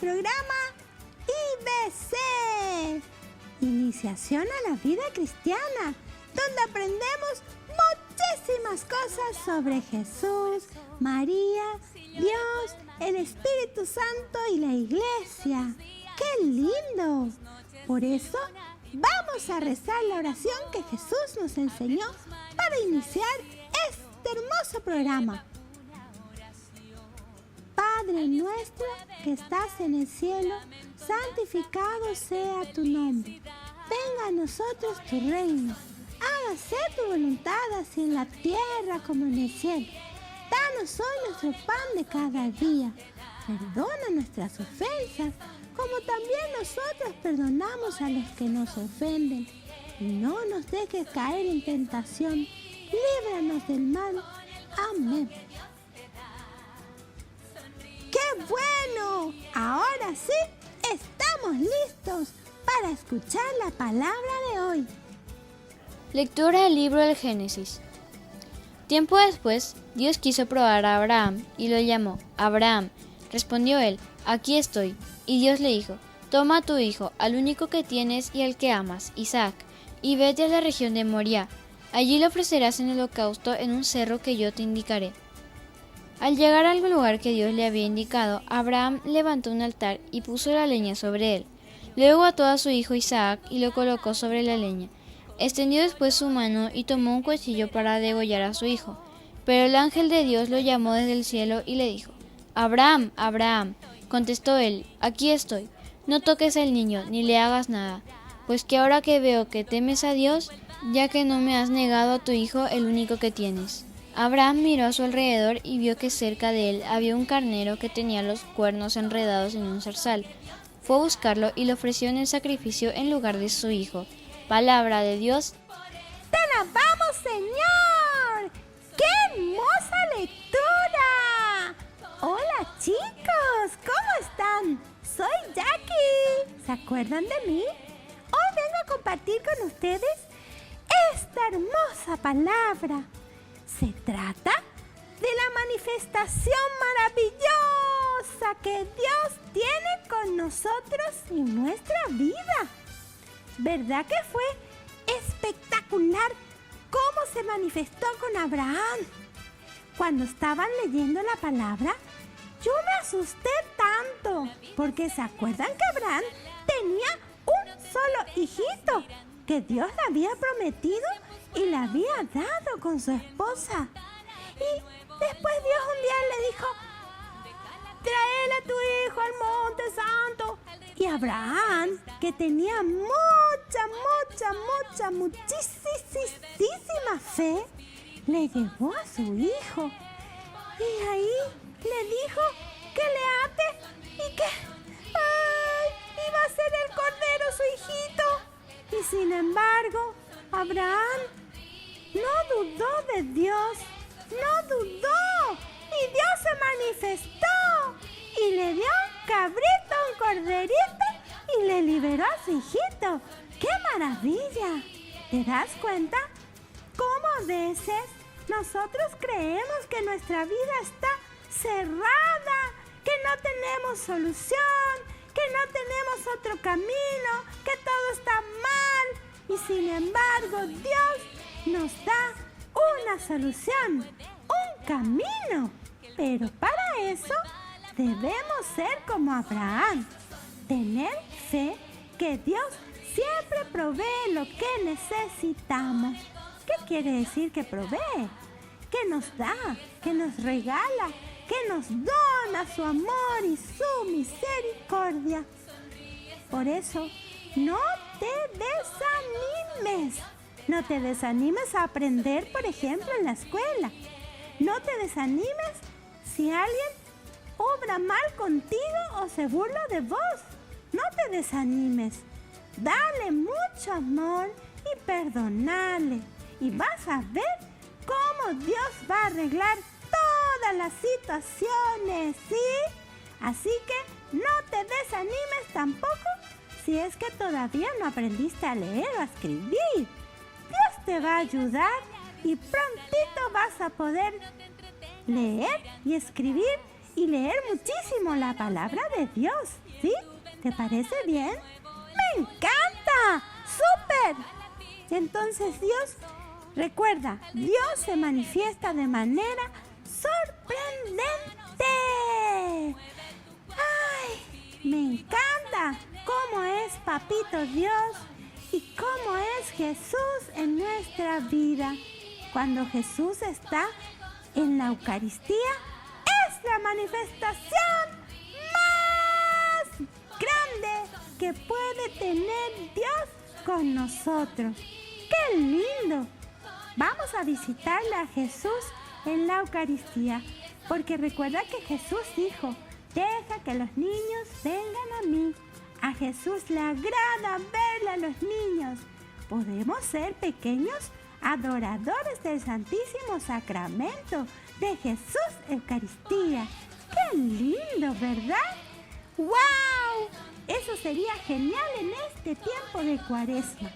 programa IBC, Iniciación a la Vida Cristiana, donde aprendemos muchísimas cosas sobre Jesús, María, Dios, el Espíritu Santo y la Iglesia. ¡Qué lindo! Por eso, vamos a rezar la oración que Jesús nos enseñó para iniciar este hermoso programa. Padre nuestro que estás en el cielo, santificado sea tu nombre. Venga a nosotros tu reino. Hágase tu voluntad así en la tierra como en el cielo. Danos hoy nuestro pan de cada día. Perdona nuestras ofensas, como también nosotros perdonamos a los que nos ofenden. Y no nos dejes caer en tentación. Líbranos del mal. Amén. ¡Qué bueno! Ahora sí, estamos listos para escuchar la palabra de hoy. Lectura del libro del Génesis. Tiempo después, Dios quiso probar a Abraham y lo llamó. Abraham, respondió él, aquí estoy. Y Dios le dijo, toma a tu hijo, al único que tienes y al que amas, Isaac, y vete a la región de Moriah. Allí lo ofrecerás en holocausto en un cerro que yo te indicaré. Al llegar al lugar que Dios le había indicado, Abraham levantó un altar y puso la leña sobre él. Luego ató a su hijo Isaac y lo colocó sobre la leña. Extendió después su mano y tomó un cuchillo para degollar a su hijo. Pero el ángel de Dios lo llamó desde el cielo y le dijo, Abraham, Abraham. Contestó él, aquí estoy. No toques al niño, ni le hagas nada, pues que ahora que veo que temes a Dios, ya que no me has negado a tu hijo, el único que tienes. Abraham miró a su alrededor y vio que cerca de él había un carnero que tenía los cuernos enredados en un zarzal. Fue a buscarlo y lo ofreció en el sacrificio en lugar de su hijo. Palabra de Dios. ¡Te alabamos, Señor! ¡Qué hermosa lectura! Hola, chicos, ¿cómo están? Soy Jackie. ¿Se acuerdan de mí? Hoy vengo a compartir con ustedes esta hermosa palabra. Se trata de la manifestación maravillosa que Dios tiene con nosotros en nuestra vida. ¿Verdad que fue espectacular cómo se manifestó con Abraham? Cuando estaban leyendo la palabra, yo me asusté tanto, porque ¿se acuerdan que Abraham tenía un solo hijito que Dios le había prometido y le había dado con su esposa? Y después Dios un día le dijo, tráele a tu hijo al monte santo. Y Abraham, que tenía muchísima fe, le llevó a su hijo. Y ahí le dijo que le ate y que iba a ser el cordero su hijito. Y sin embargo, Abraham no dudó de Dios, no dudó. Y Dios se manifestó y le dio un cabrito, un corderito y le liberó a su hijito. ¡Qué maravilla! ¿Te das cuenta? Cómo a veces nosotros creemos que nuestra vida está cerrada, que no tenemos solución, que no tenemos otro camino, que todo está mal. Y sin embargo, Dios nos da una solución, un camino. Pero para eso debemos ser como Abraham, tener fe que Dios siempre provee lo que necesitamos. ¿Qué quiere decir que provee? Que nos da, que nos regala, que nos dona su amor y su misericordia. Por eso, no te desanimes. No te desanimes a aprender, por ejemplo, en la escuela. No te desanimes si alguien obra mal contigo o se burla de vos. No te desanimes. Dale mucho amor y perdonale. Y vas a ver cómo Dios va a arreglar todas las situaciones, ¿sí? Así que no te desanimes tampoco si es que todavía no aprendiste a leer o a escribir. Dios te va a ayudar y prontito vas a poder leer y escribir y leer muchísimo la palabra de Dios, ¿sí? ¿Te parece bien? ¡Me encanta! ¡Súper! Entonces Dios, recuerda, Dios se manifiesta de manera sorprendente. ¡Ay! Me encanta cómo es Papito Dios y cómo es Jesús en nuestra vida. Cuando Jesús está en la Eucaristía, es la manifestación más grande que puede tener Dios con nosotros. ¡Qué lindo! Vamos a visitarle a Jesús en la Eucaristía, porque recuerda que Jesús dijo: deja que los niños vengan a mí. A Jesús le agrada verle a los niños. Podemos ser pequeños adoradores del Santísimo Sacramento de Jesús Eucaristía. ¡Qué lindo!, ¿verdad? ¡Wow! Eso sería genial en este tiempo de Cuaresma,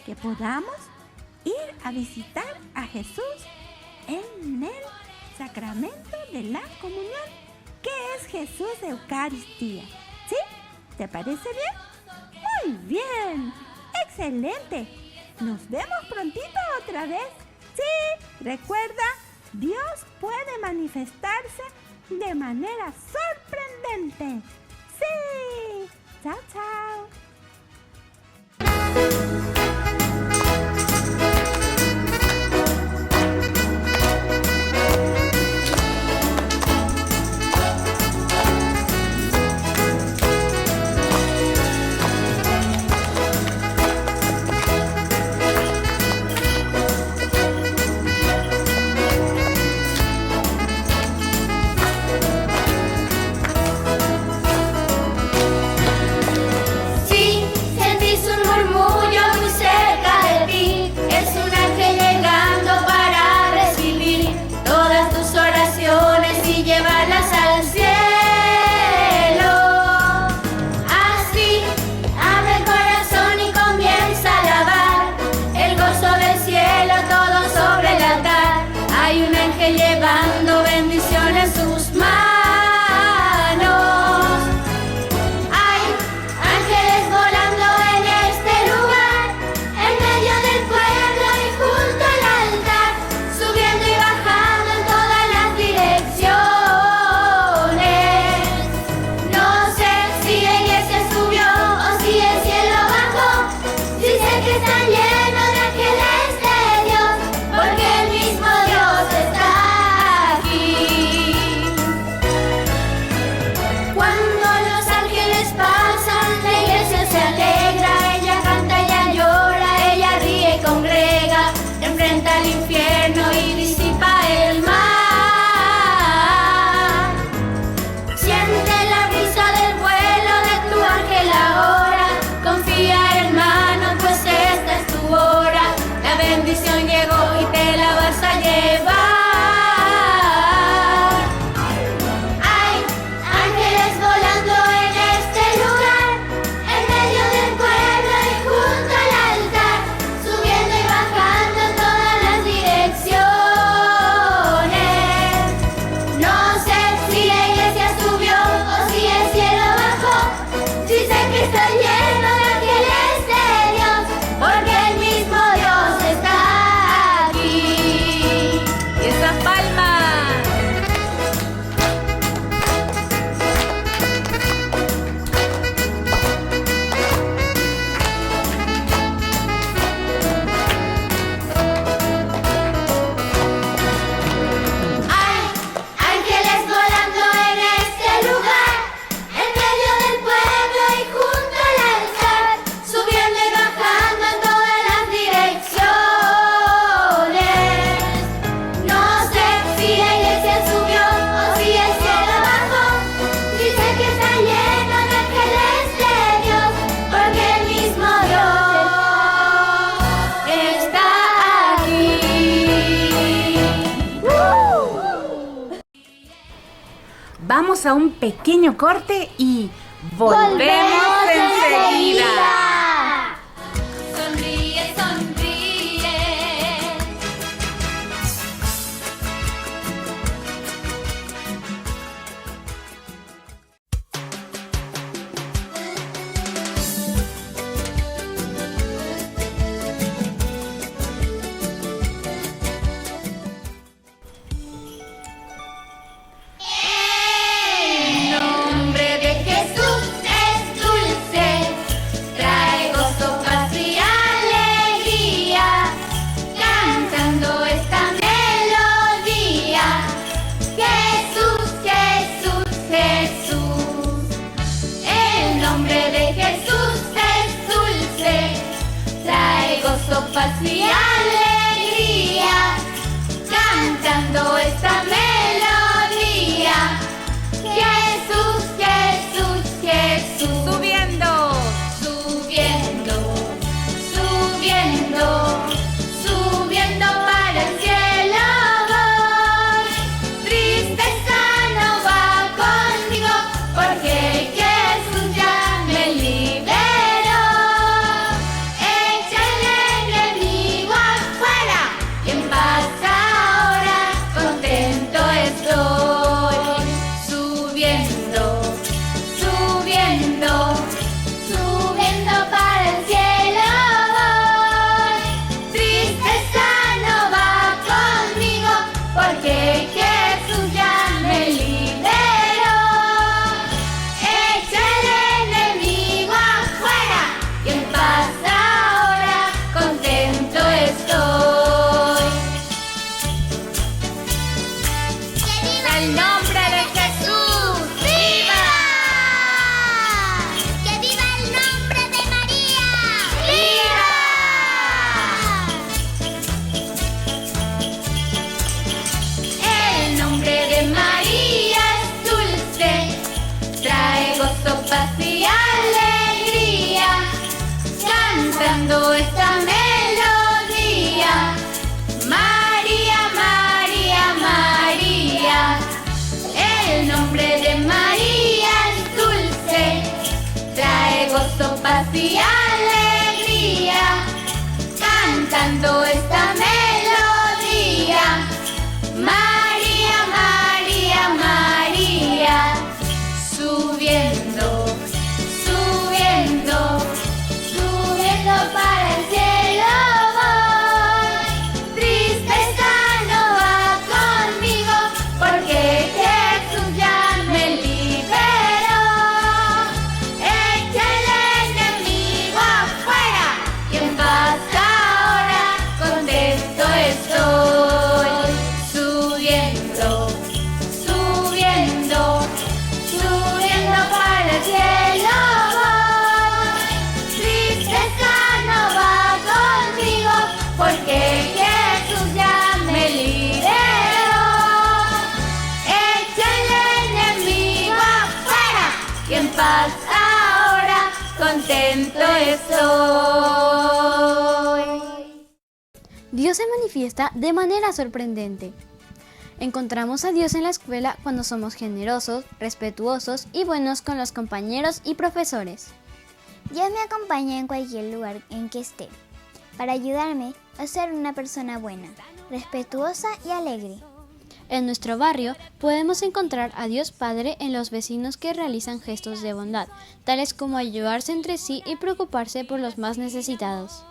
que podamos ir a visitar a Jesús en el sacramento de la comunión, que es Jesús Eucaristía. ¿Sí? ¿Te parece bien? ¡Muy bien! ¡Excelente! Nos vemos prontito otra vez. Sí, recuerda, Dios puede manifestarse de manera sorprendente. ¡Sí! ¡Chao, chao! Llevando bendición en sus manos. Hay ángeles volando en este lugar, en medio del pueblo y junto al altar, subiendo y bajando en todas las direcciones. No sé si la iglesia subió o si el cielo bajó. Dice que está lleno de ángeles de Dios, porque el mismo Dios está. Al infierno y disipa el mal. Siente la brisa del vuelo de tu ángel ahora. Confía, hermano, pues esta es tu hora. La bendición llegó y te la vas a llevar. Hay ángeles volando en este lugar, en medio del pueblo y junto al altar, subiendo y bajando en todas las direcciones. No sé si la iglesia subió o si el cielo bajó. Sí sé que está lleno de ángeles de Dios, porque el mismo Dios está aquí. ¡Y esas palmas! Hay ángeles volando en este lugar, en medio del pueblo y junto al altar, subiendo y bajando en todas las direcciones. No sé si la iglesia subió o si el cielo bajó. Dice que está lleno de ángeles de Dios, porque el mismo Dios está aquí. Vamos a un pequeño corte y volvemos enseguida. Sonríe, sonríe. y alegría, cantando esta melodía. Jesús, Jesús, Jesús. Subiendo. Subiendo, subiendo, subiendo para el cielo voy. Tristeza no va conmigo, porque Jesús ya me liberó. Echa el enemigo afuera y en paz ahora contento estoy. Subiendo, subiendo, subiendo para el cielo voy. Tristeza no va conmigo, porque Jesús ya me liberó. Echa el enemigo afuera y en paz ahora contento estoy. ¡Que viva el nombre de Jesús! ¡Viva! ¡Que viva el nombre de María! ¡Viva! El nombre de María es dulce, trae gozo, paz y alegría, cantando esta melodía. María, María, María. El nombre de María es dulce, trae gozo, paz y alegría, cantando esta melodía. María, María, María. Subiendo, subiendo, subiendo para el cielo voy. Tristeza no va conmigo, porque Jesús ya me liberó. Echa el enemigo afuera y en paz ahora contento estoy. Subiendo, subiendo, subiendo para el cielo voy. Tristeza no va conmigo, porque Jesús ya me liberó. Echa el enemigo afuera y en paz ahora contento estoy. Dios se manifiesta de manera sorprendente. Encontramos a Dios en la escuela cuando somos generosos, respetuosos y buenos con los compañeros y profesores. Dios me acompaña en cualquier lugar en que esté, para ayudarme a ser una persona buena, respetuosa y alegre. En nuestro barrio podemos encontrar a Dios Padre en los vecinos que realizan gestos de bondad, tales como ayudarse entre sí y preocuparse por los más necesitados.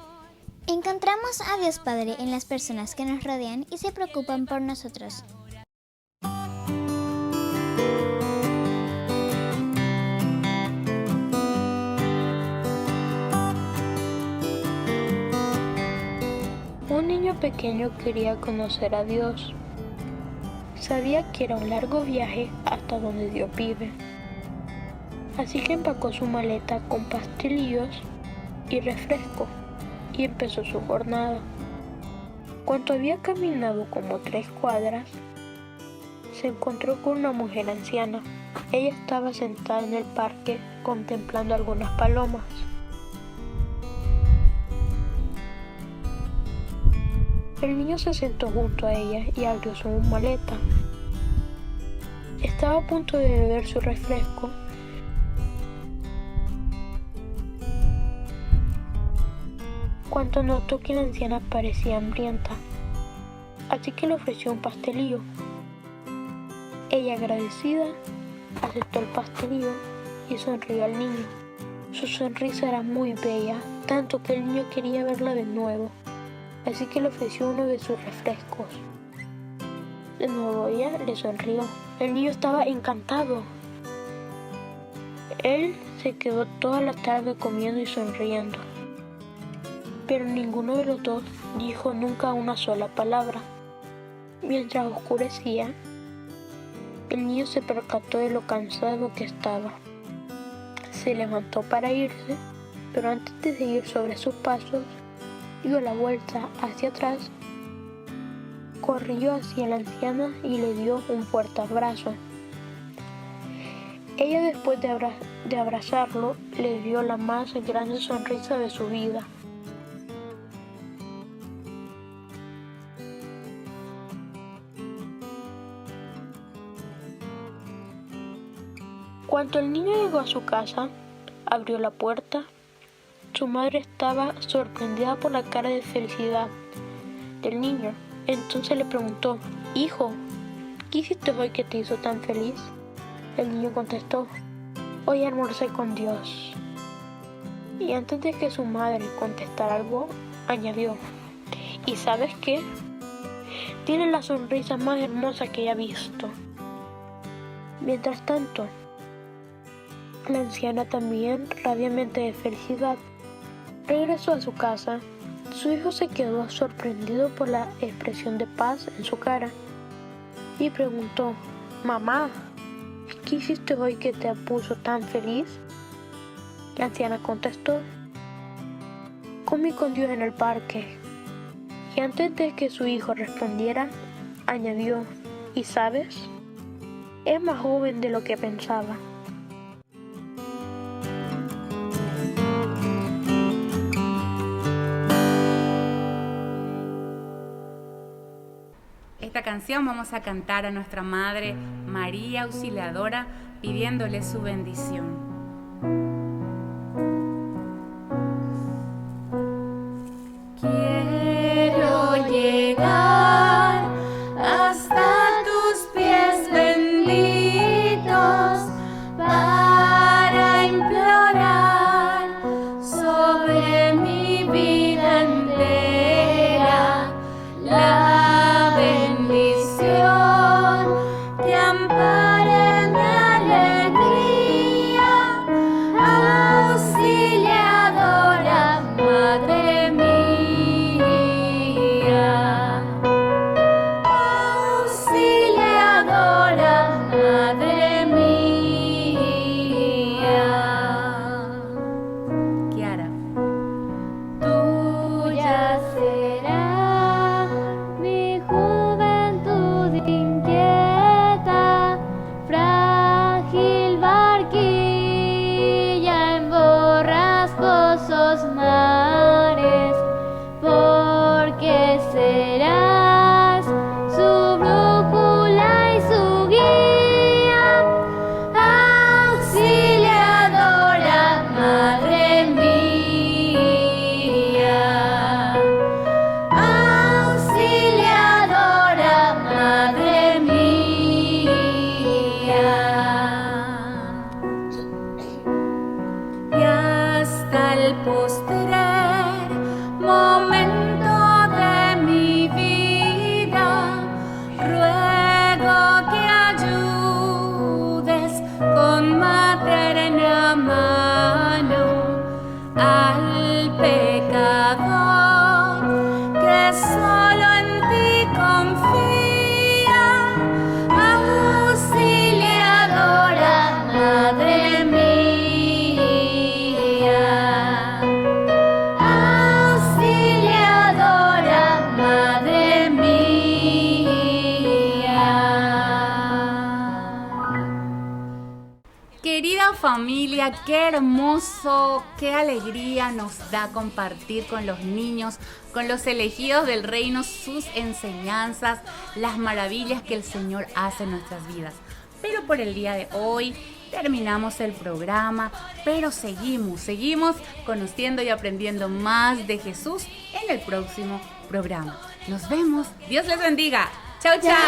Encontramos a Dios Padre en las personas que nos rodean y se preocupan por nosotros. Un niño pequeño quería conocer a Dios. Sabía que era un largo viaje hasta donde Dios vive. Así que empacó su maleta con pastelillos y refresco y empezó su jornada. Cuando había caminado como 3 cuadras, se encontró con una mujer anciana. Ella estaba sentada en el parque contemplando algunas palomas. El niño se sentó junto a ella y abrió su maleta. Estaba a punto de beber su refresco cuando notó que la anciana parecía hambrienta, así que le ofreció un pastelillo. Ella, agradecida, aceptó el pastelillo y sonrió al niño. Su sonrisa era muy bella, tanto que el niño quería verla de nuevo, así que le ofreció uno de sus refrescos. De nuevo ella le sonrió. El niño estaba encantado. Él se quedó toda la tarde comiendo y sonriendo, pero ninguno de los dos dijo nunca una sola palabra. Mientras oscurecía, el niño se percató de lo cansado que estaba. Se levantó para irse, pero antes de seguir sobre sus pasos, dio la vuelta hacia atrás, corrió hacia la anciana y le dio un fuerte abrazo. Ella, después de abrazarlo, le dio la más grande sonrisa de su vida. Cuando el niño llegó a su casa, abrió la puerta. Su madre estaba sorprendida por la cara de felicidad del niño. Entonces le preguntó: «Hijo, ¿qué hiciste hoy que te hizo tan feliz?». El niño contestó: «Hoy almorcé con Dios». Y antes de que su madre contestara algo, añadió: «¿Y sabes qué? Tiene la sonrisa más hermosa que haya visto». Mientras tanto, la anciana, también radiante de felicidad, regresó a su casa. Su hijo se quedó sorprendido por la expresión de paz en su cara y preguntó: «Mamá, ¿qué hiciste hoy que te puso tan feliz?». La anciana contestó: «Comí con Dios en el parque». Y antes de que su hijo respondiera, añadió: «¿Y sabes? Es más joven de lo que pensaba». Esta canción vamos a cantar a nuestra Madre María Auxiliadora, pidiéndole su bendición. Quiero llegar hasta tus pies benditos para implorar sobre mi vida entera la bendición que ampare mi alegría, auxiliadora, Madre mía. Auxiliadora, Madre mía. Kiara. Tuya será mi juventud inquieta, frágil barquilla en borrascosos mares, porque serás su brújula y su guía, auxiliadora, Madre mía. Auxiliadora, Madre mía. Y hasta el postrer momento de mi vida, ruego que ayudes con materna mano al pecador que solo en ti confía, auxiliadora, Madre mía. Auxiliadora, Madre mía. Querida familia, qué hermoso, qué alegría nos da compartir con los niños, con los elegidos del reino, sus enseñanzas, las maravillas que el Señor hace en nuestras vidas. Pero por el día de hoy terminamos el programa, pero seguimos conociendo y aprendiendo más de Jesús en el próximo programa. Nos vemos, Dios les bendiga. Chao, chao.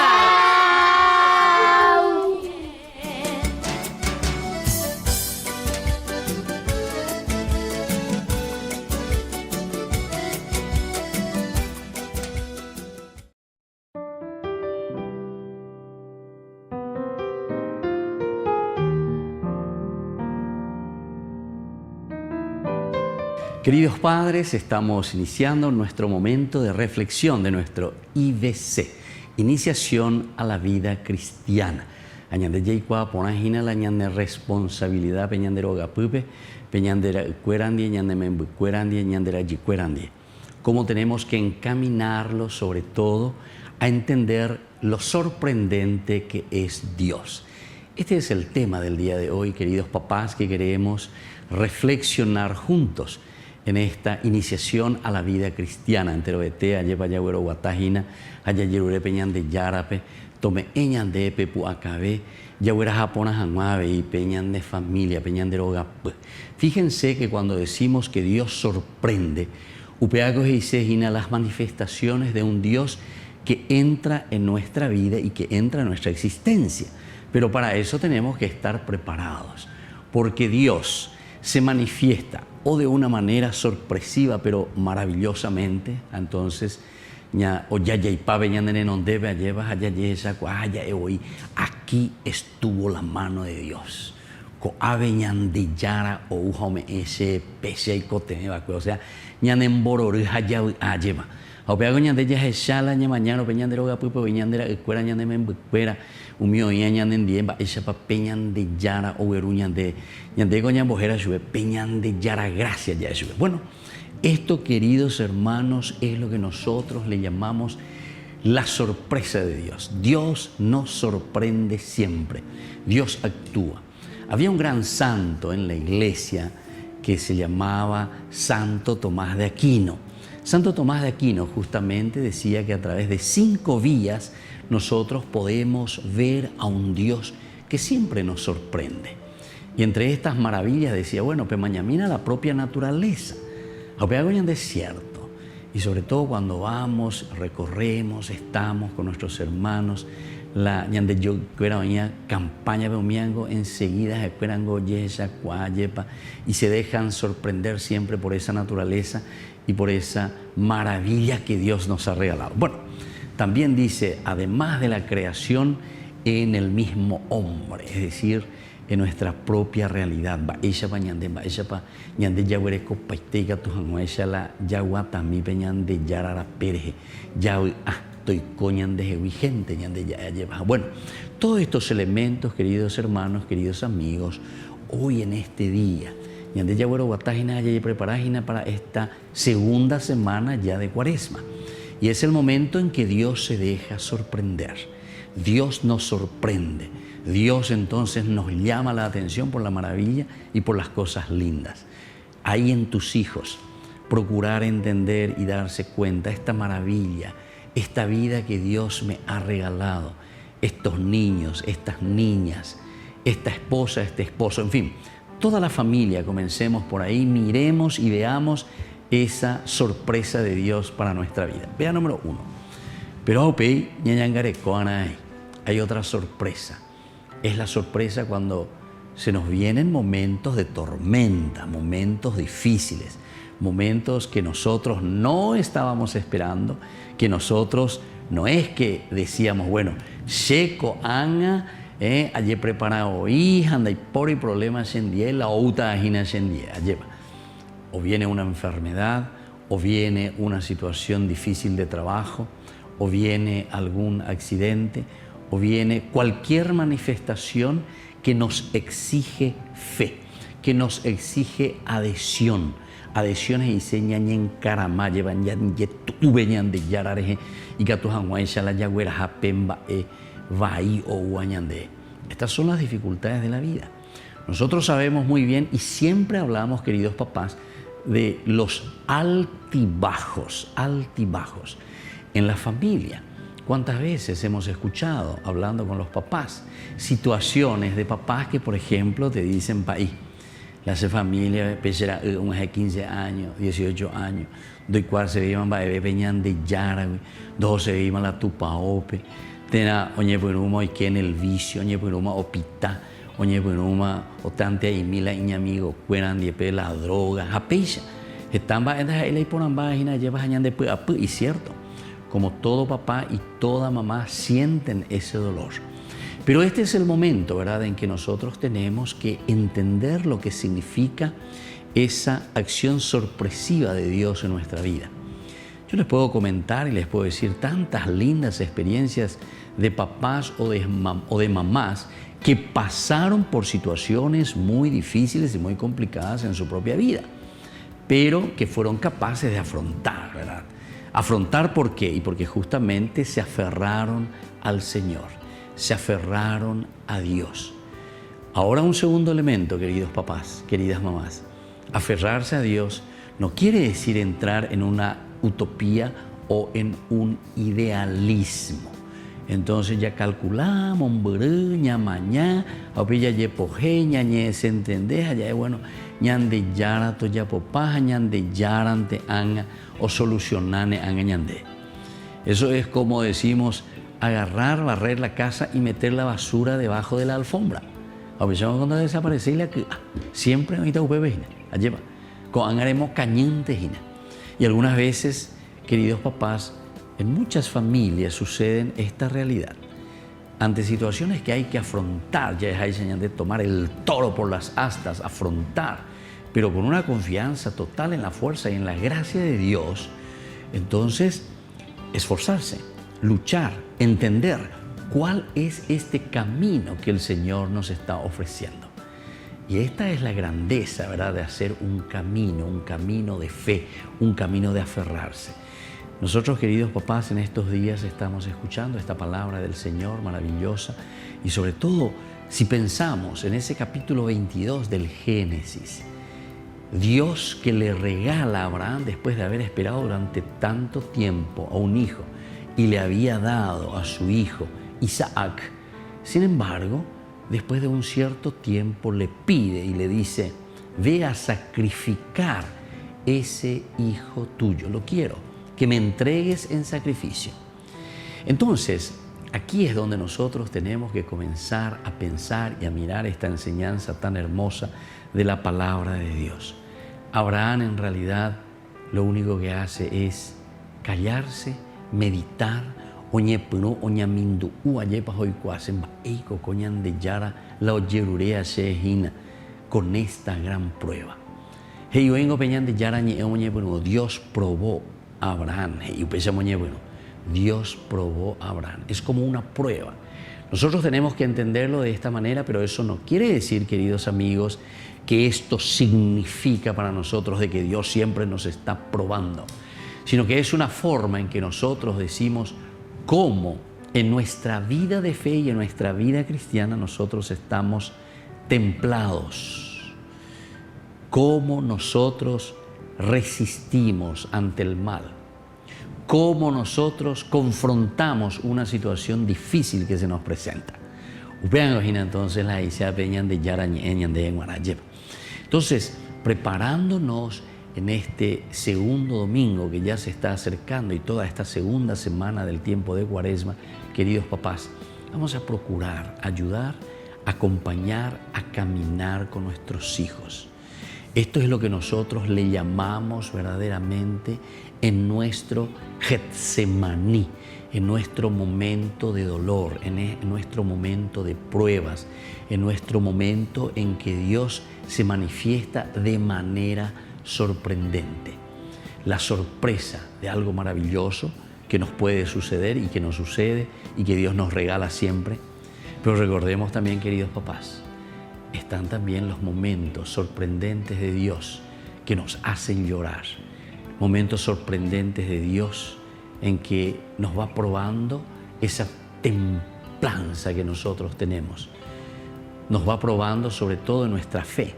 Queridos padres, estamos iniciando nuestro momento de reflexión de nuestro IBC, Iniciación a la Vida Cristiana. Añande Yeikua Ponajina, la ñande responsabilidad, peñandero gapupe, peñandera cuerandie, ñande membu cuerandie, ñandera yicuerandie. cómo tenemos que encaminarlos sobre todo a entender lo sorprendente que es Dios. Este es el tema del día de hoy, queridos papás, que queremos reflexionar juntos en esta iniciación a la vida cristiana. Enteroete, ayepa yagüero guatajina, ayayerure peñan de yarape, tome eñan de pepu acabe, yagüera japona janguave y peñan de familia, peñan de rogapue. Fíjense que cuando decimos que Dios sorprende, upeagos y sejina las manifestaciones de un Dios que entra en nuestra vida y que entra en nuestra existencia. Pero para eso tenemos que estar preparados, porque Dios se manifiesta o de una manera sorpresiva, pero maravillosamente. Entonces, aquí estuvo la mano de Dios. O sea, Aupea ñande ya hechala ña mañana peñandero gapupo peñandera escuela ñande membuera umio ya ñande ndiemba esa pa peñande yara overu ñande goña bojera sube peñande yara gracias ya sube. Bueno, esto, queridos hermanos, es lo que nosotros le llamamos la sorpresa de Dios. Dios nos sorprende siempre. Dios actúa. Había un gran santo en la iglesia que se llamaba Santo Tomás de Aquino. Santo Tomás de Aquino justamente decía que a través de 5 vías nosotros podemos ver a un Dios que siempre nos sorprende. Y entre estas maravillas decía, bueno, pemañamina la propia naturaleza, apeago en desierto. Y sobre todo cuando vamos, recorremos, estamos con nuestros hermanos, la ñande yo cuera campaña de miango enseguida esperan goyesa, cuayepa y se dejan sorprender siempre por esa naturaleza y por esa maravilla que Dios nos ha regalado. Bueno, también dice, además de la creación en el mismo hombre, es decir, en nuestra propia realidad. Bueno, todos estos elementos, queridos hermanos, queridos amigos, hoy en este día, para esta segunda semana ya de Cuaresma. Y es el momento en que Dios se deja sorprender. Dios nos sorprende. Dios entonces nos llama la atención por la maravilla y por las cosas lindas. Ahí en tus hijos, procurar entender y darse cuenta esta maravilla, esta vida que Dios me ha regalado, estos niños, estas niñas, esta esposa, este esposo, en fin, toda la familia, comencemos por ahí, miremos y veamos esa sorpresa de Dios para nuestra vida. Vea número 1. Pero hay otra sorpresa. Es la sorpresa cuando se nos vienen momentos de tormenta, momentos difíciles, momentos que nosotros no estábamos esperando, que nosotros no es que decíamos, bueno, checo anga, allí preparado hija, anda y por y problemas en día, la outa agina en día, lleva. O viene una enfermedad, o viene una situación difícil de trabajo, o viene algún accidente, o viene cualquier manifestación que nos exige fe, que nos exige adhesión. Adhesiones y señan en carama, llevan ya tubeñan de yarareje y gatujanguaisha la yagüera japemba vai o guañande. Estas son las dificultades de la vida. Nosotros sabemos muy bien y siempre hablamos, queridos papás, de los altibajos en la familia. ¿Cuántas veces hemos escuchado, hablando con los papás, situaciones de papás que, por ejemplo, te dicen, país, la familia, pesera, unos 15 años, 18 años, doy cual se vivan, bebé peñan de yara, dos se vivan la tupaope, tena, oñe punuma, y que en el vicio, oñe punuma, opita, oñe punuma, o tante y mila y amigo, cueran de la droga, japeisha, están va, y por ambas, llevas añan de y cierto. Como todo papá y toda mamá sienten ese dolor. Pero este es el momento, ¿verdad?, en que nosotros tenemos que entender lo que significa esa acción sorpresiva de Dios en nuestra vida. Yo les puedo comentar y les puedo decir tantas lindas experiencias de papás o de mamás que pasaron por situaciones muy difíciles y muy complicadas en su propia vida. pero que fueron capaces de afrontar, ¿verdad? Afrontar, ¿por qué? Y porque justamente se aferraron al Señor, se aferraron a Dios. Ahora un segundo elemento, queridos papás, queridas mamás. Aferrarse a Dios no quiere decir entrar en una utopía o en un idealismo. Entonces ya calculamos, ña mañana, ya yepoje, ña se entendés, ya bueno, ñande yara to ya popá, ñande yarante anga o solucionane anga ñande. Eso es como decimos agarrar, barrer la casa y meter la basura debajo de la alfombra. A veces cuando desaparece la que siempre ahorita upebejina, allá con angaremos cañantes y algunas veces, queridos papás, en muchas familias suceden esta realidad. Ante situaciones que hay que afrontar, ya es de tomar el toro por las astas, afrontar, pero con una confianza total en la fuerza y en la gracia de Dios, entonces esforzarse, luchar, entender cuál es este camino que el Señor nos está ofreciendo. Y esta es la grandeza, ¿verdad?, de hacer un camino de fe, un camino de aferrarse. Nosotros, queridos papás, en estos días estamos escuchando esta palabra del Señor maravillosa y sobre todo si pensamos en ese capítulo 22 del Génesis, Dios que le regala a Abraham después de haber esperado durante tanto tiempo a un hijo y le había dado a su hijo Isaac. Sin embargo, después de un cierto tiempo le pide y le dice, ve a sacrificar ese hijo tuyo, lo quiero, que me entregues en sacrificio. Entonces, aquí es donde nosotros tenemos que comenzar a pensar y a mirar esta enseñanza tan hermosa de la palabra de Dios. Abraham en realidad lo único que hace es callarse, meditar, oñepuro, oñamindu, uayepa hoikuasen, eiko coñan de yara, la oyerurea shehina, con esta gran prueba. Hey, vengo peñan de yara, Dios probó a Abraham. Hey, Dios probó a Abraham. Es como una prueba. Nosotros tenemos que entenderlo de esta manera, pero eso no quiere decir, queridos amigos, que esto significa para nosotros de que Dios siempre nos está probando, sino que es una forma en que nosotros decimos cómo en nuestra vida de fe y en nuestra vida cristiana nosotros estamos templados, cómo nosotros resistimos ante el mal, cómo nosotros confrontamos una situación difícil que se nos presenta. Entonces, preparándonos en este segundo domingo que ya se está acercando y toda esta segunda semana del tiempo de Cuaresma, queridos papás, vamos a procurar ayudar, acompañar, a caminar con nuestros hijos. Esto es lo que nosotros le llamamos verdaderamente en nuestro Getsemaní, en nuestro momento de dolor, en nuestro momento de pruebas, en nuestro momento en que Dios se manifiesta de manera sorprendente. La sorpresa de algo maravilloso que nos puede suceder y que nos sucede y que Dios nos regala siempre. Pero recordemos también, queridos papás, están también los momentos sorprendentes de Dios que nos hacen llorar. Momentos sorprendentes de Dios en que nos va probando esa templanza que nosotros tenemos. Nos va probando sobre todo en nuestra fe.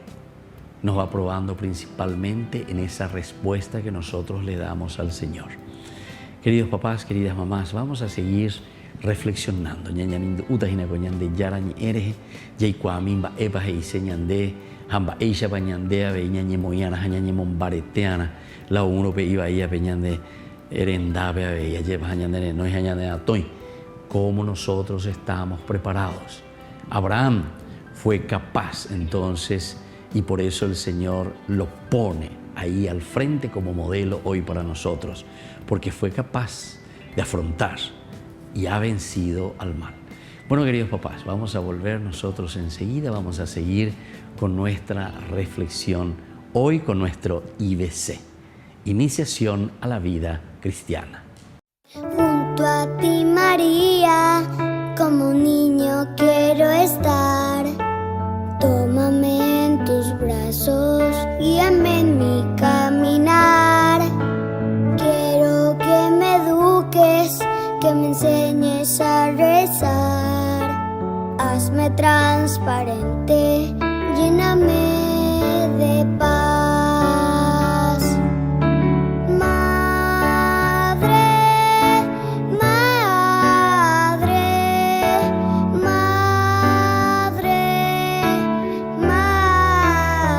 Nos va probando principalmente en esa respuesta que nosotros le damos al Señor. Queridos papás, queridas mamás, vamos a seguir reflexionando. Ñañamindu utajina coñande yarañi ereje, yaicuamimba epa heiseñande, hamba eisha pañandea beñañe moyana, jañañe mombareteana, la uno pe iba ahí a peñande erendabe a beya, lleva jañandere, no es jañande atoy. ¿Cómo nosotros estamos preparados? Abraham fue capaz entonces, y por eso el Señor lo pone ahí al frente como modelo hoy para nosotros, porque fue capaz de afrontar y ha vencido al mal. Bueno, queridos papás, vamos a volver nosotros enseguida, vamos a seguir con nuestra reflexión hoy con nuestro IBC, Iniciación a la Vida Cristiana. Junto a ti, María, como un niño quiero estar. Tómame en tus brazos, guíame en mi camino. sea transparente, lléname de paz. Madre, madre, madre,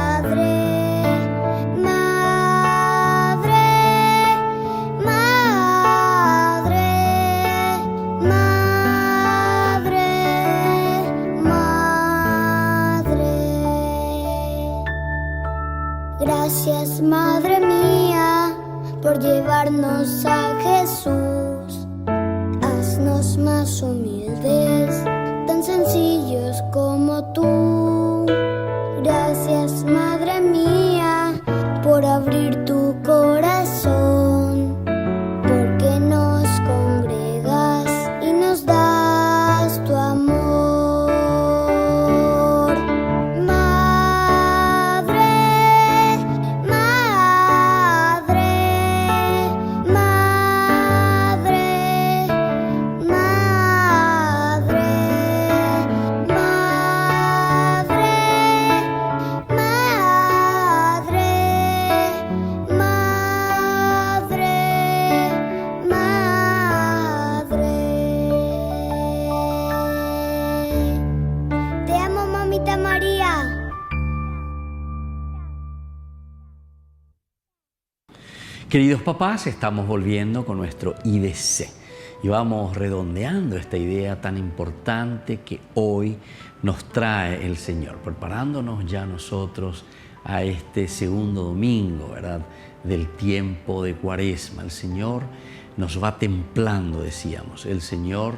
madre, madre, madre, madre, madre. Gracias, Madre mía, por llevarnos a Jesús. Haznos más humildes, tan sencillos como tú. Gracias, Madre mía, por abrir tu corazón, porque nos congregas y nos das tu amor. Madre, madre, madre, madre, madre, madre, madre. Te amo, mamita María. Queridos papás, estamos volviendo con nuestro IBC y vamos redondeando esta idea tan importante que hoy nos trae el Señor, preparándonos ya nosotros a este segundo domingo, ¿verdad?, del tiempo de Cuaresma. El Señor nos va templando, decíamos. El Señor,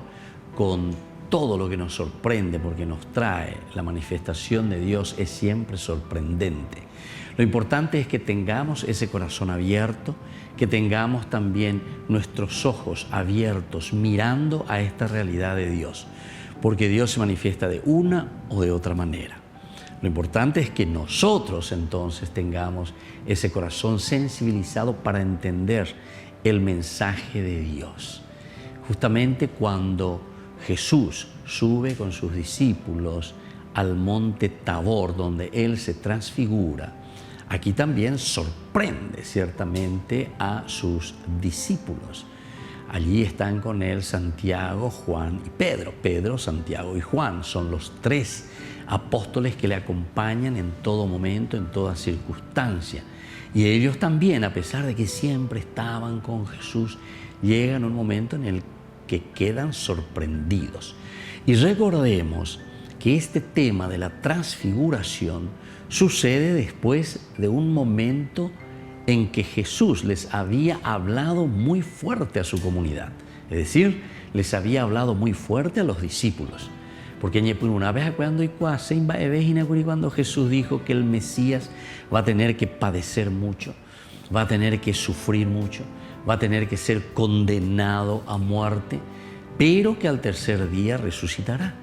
con todo lo que nos sorprende, porque nos trae la manifestación de Dios, es siempre sorprendente. Lo importante es que tengamos ese corazón abierto, que tengamos también nuestros ojos abiertos mirando a esta realidad de Dios, porque Dios se manifiesta de una o de otra manera. Lo importante es que nosotros entonces tengamos ese corazón sensibilizado para entender el mensaje de Dios. Justamente cuando Jesús sube con sus discípulos al monte Tabor, donde Él se transfigura, aquí también sorprende ciertamente a sus discípulos. Allí están con Él Santiago, Juan y Pedro. Pedro, Santiago y Juan son los tres apóstoles que le acompañan en todo momento, en toda circunstancia. Y ellos también, a pesar de que siempre estaban con Jesús, llegan un momento en el que quedan sorprendidos. Y recordemos que este tema de la transfiguración sucede después de un momento en que Jesús les había hablado muy fuerte a su comunidad. Es decir, les había hablado muy fuerte a los discípulos. Porque una vez cuando Jesús dijo que el Mesías va a tener que padecer mucho, va a tener que sufrir mucho, va a tener que ser condenado a muerte, pero que al tercer día resucitará.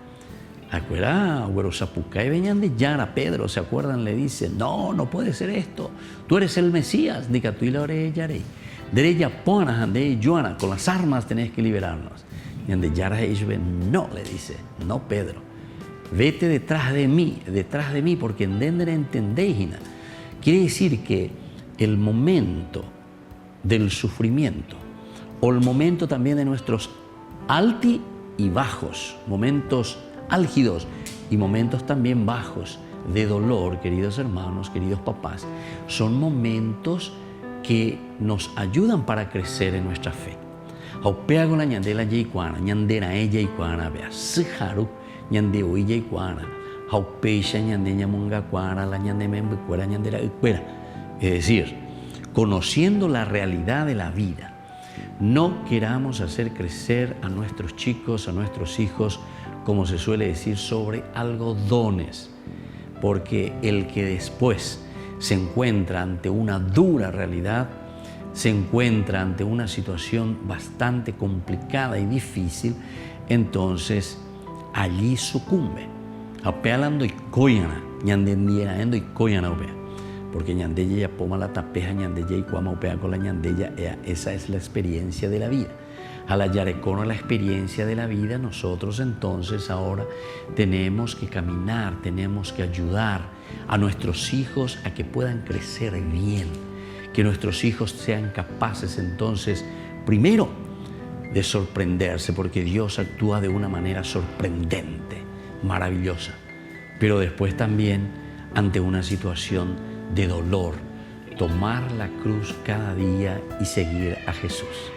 Y venían de Yara, Pedro, ¿se acuerdan? Le dice, no puede ser esto, tú eres el Mesías, diga tú y la orellaré. Con las armas tenés que liberarnos. Y ande Yara no, le dice, no, Pedro, vete detrás de mí, porque entendéis. Quiere decir que el momento del sufrimiento, o el momento también de nuestros alti y bajos, momentos álgidos y momentos también bajos de dolor, queridos hermanos, queridos papás, son momentos que nos ayudan para crecer en nuestra fe. Haupea con la ñandela yikuana, ñandera ella yikuana, vea, siharu, ñande oi yikuana, haupeisha ñande ñamunga cuara, la ñande membecuera, ñandera icuera. Es decir, conociendo la realidad de la vida, no queramos hacer crecer a nuestros chicos, a nuestros hijos, como se suele decir, sobre algodones, porque el que después se encuentra ante una dura realidad, se encuentra ante una situación bastante complicada y difícil, entonces allí sucumbe. Apealando y coyana, ñandendiera endo y coyana opea, porque ñandella ya poma la tapeja, ñandella y cuama opea con la ñandella, esa es la experiencia de la vida. al hallar la experiencia de la vida, nosotros entonces ahora tenemos que caminar, tenemos que ayudar a nuestros hijos a que puedan crecer bien, que nuestros hijos sean capaces entonces, primero, de sorprenderse, porque Dios actúa de una manera sorprendente, maravillosa, pero después también ante una situación de dolor, tomar la cruz cada día y seguir a Jesús.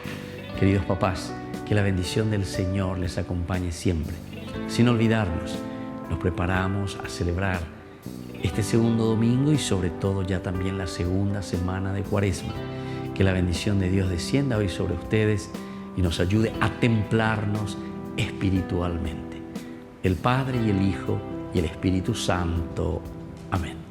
Queridos papás, que la bendición del Señor les acompañe siempre. Sin olvidarnos, nos preparamos a celebrar este segundo domingo y sobre todo ya también la segunda semana de Cuaresma. Que la bendición de Dios descienda hoy sobre ustedes y nos ayude a templarnos espiritualmente. El Padre y el Hijo y el Espíritu Santo. Amén.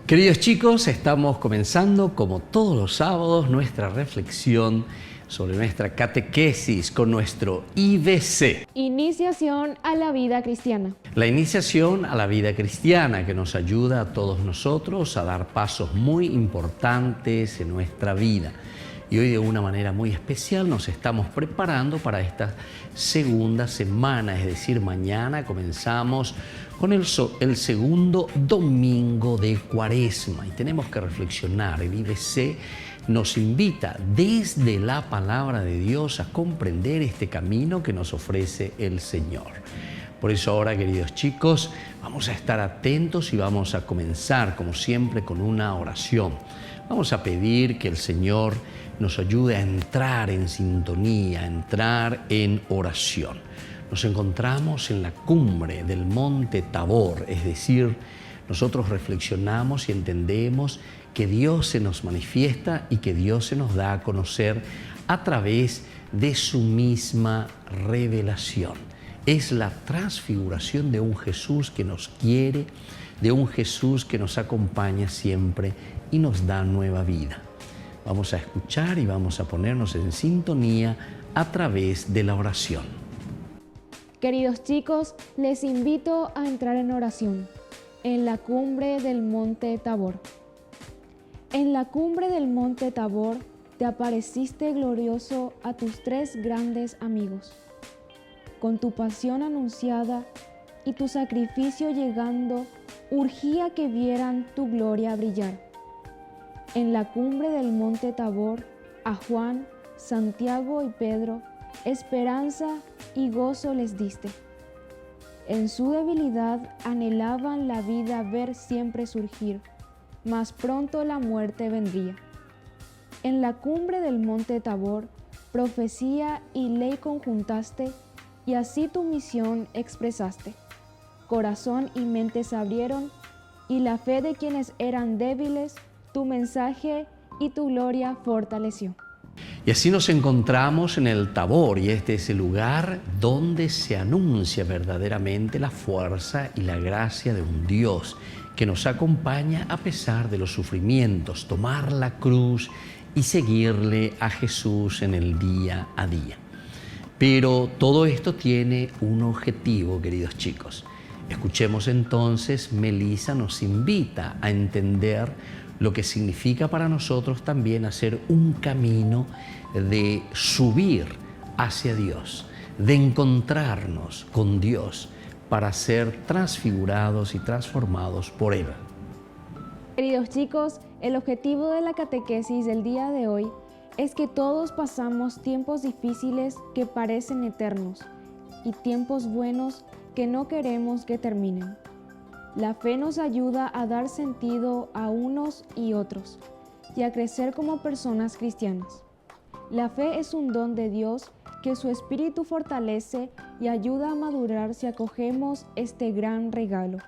Queridos chicos, estamos comenzando como todos los sábados nuestra reflexión sobre nuestra catequesis con nuestro IVC. Iniciación a la vida cristiana. La iniciación a la vida cristiana que nos ayuda a todos nosotros a dar pasos muy importantes en nuestra vida. Y hoy de una manera muy especial nos estamos preparando para esta segunda semana, es decir, mañana comenzamos con el segundo domingo de Cuaresma y tenemos que reflexionar. El IVC nos invita desde la palabra de Dios a comprender este camino que nos ofrece el Señor. Por eso ahora, queridos chicos, vamos a estar atentos y vamos a comenzar, como siempre, con una oración. Vamos a pedir que el Señor nos ayude a entrar en sintonía, a entrar en oración. Nos encontramos en la cumbre del monte Tabor, es decir, nosotros reflexionamos y entendemos que Dios se nos manifiesta y que Dios se nos da a conocer a través de su misma revelación. Es la transfiguración de un Jesús que nos quiere, de un Jesús que nos acompaña siempre y nos da nueva vida. Vamos a escuchar y vamos a ponernos en sintonía a través de la oración. Queridos chicos, les invito a entrar en oración en la cumbre del monte Tabor. En la cumbre del monte Tabor te apareciste glorioso a tus tres grandes amigos. Con tu pasión anunciada y tu sacrificio llegando, urgía que vieran tu gloria brillar. En la cumbre del monte Tabor, a Juan, Santiago y Pedro, esperanza y gozo les diste. En su debilidad anhelaban la vida ver siempre surgir, mas pronto la muerte vendría. En la cumbre del monte Tabor, profecía y ley conjuntaste, y así tu misión expresaste. Corazón y mente se abrieron, y la fe de quienes eran débiles, tu mensaje y tu gloria fortaleció. Y así nos encontramos en el Tabor, y este es el lugar donde se anuncia verdaderamente la fuerza y la gracia de un Dios que nos acompaña a pesar de los sufrimientos, tomar la cruz y seguirle a Jesús en el día a día. Pero todo esto tiene un objetivo, queridos chicos. Escuchemos entonces, Melissa nos invita a entender lo que significa para nosotros también hacer un camino de subir hacia Dios, de encontrarnos con Dios para ser transfigurados y transformados por Él. Queridos chicos, el objetivo de la catequesis del día de hoy es que todos pasamos tiempos difíciles que parecen eternos y tiempos buenos que no queremos que terminen. La fe nos ayuda a dar sentido a unos y otros y a crecer como personas cristianas. La fe es un don de Dios que su Espíritu fortalece y ayuda a madurar si acogemos este gran regalo.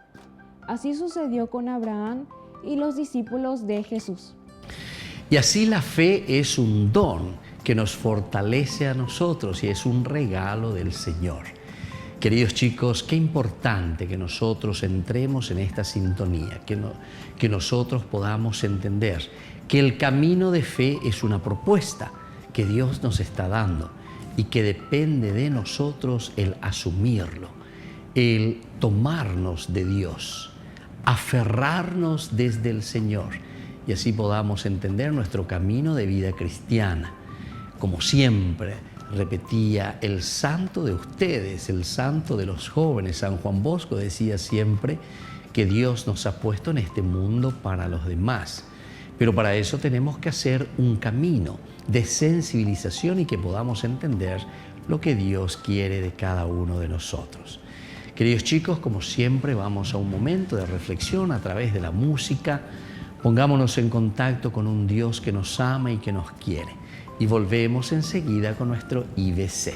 Así sucedió con Abraham y los discípulos de Jesús. Y así la fe es un don que nos fortalece a nosotros y es un regalo del Señor. Queridos chicos, qué importante que nosotros entremos en esta sintonía, que nosotros podamos entender que el camino de fe es una propuesta que Dios nos está dando y que depende de nosotros el asumirlo, el tomarnos de Dios, aferrarnos desde el Señor y así podamos entender nuestro camino de vida cristiana. Como siempre repetía el santo de ustedes, el santo de los jóvenes, San Juan Bosco decía siempre que Dios nos ha puesto en este mundo para los demás. Pero para eso tenemos que hacer un camino de sensibilización y que podamos entender lo que Dios quiere de cada uno de nosotros. Queridos chicos, como siempre vamos a un momento de reflexión a través de la música. Pongámonos en contacto con un Dios que nos ama y que nos quiere. Y volvemos enseguida con nuestro IBC.